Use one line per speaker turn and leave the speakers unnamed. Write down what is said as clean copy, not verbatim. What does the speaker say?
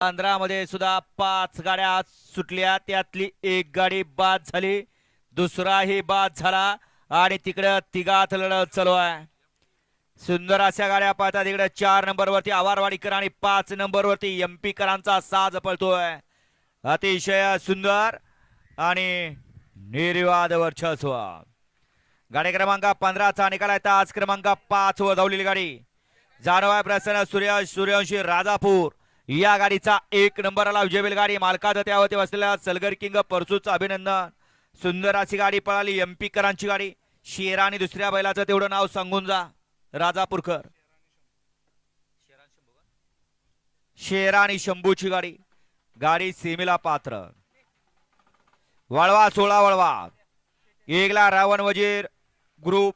15 मध्ये सुद्धा 5 गाड्या सुटल्या, त्यातली एक गाडी बाद झाली, दुसराही बाद झाला आणि तिकडे तिघात लढत चालू आहे. सुंदर अशा गाड्या पाहतात. इकडे 4 नंबर वरती आवारवाडीकर आणि 5 नंबर वरती एमपी करांचा साज पळतोय. अतिशय सुंदर आणि निर्विवाद वर्चस्व. गाडी क्रमांक 15चा निकाल आहे. तास क्रमांक 5 वर धावलेली गाडी जानवाय प्रसन्न सूर्यवंशी राजापूर या गाडीचा 1 नंबरला विजयवेल गाडी मालकात त्यावरती बसलेल्या सलगर किंग परसूचं अभिनंदन. सुंदर अशी गाडी पळाली. एमपी करांची गाडी. शेरा आणि दुसऱ्या बैलाचं तेवढं नाव सांगून जा. राजापूरकर शेरा आणि शंभूची गाडी. गाडी सेमीला पात्र. वळवा 16 वळवा. एकला रावण वजीर ग्रुप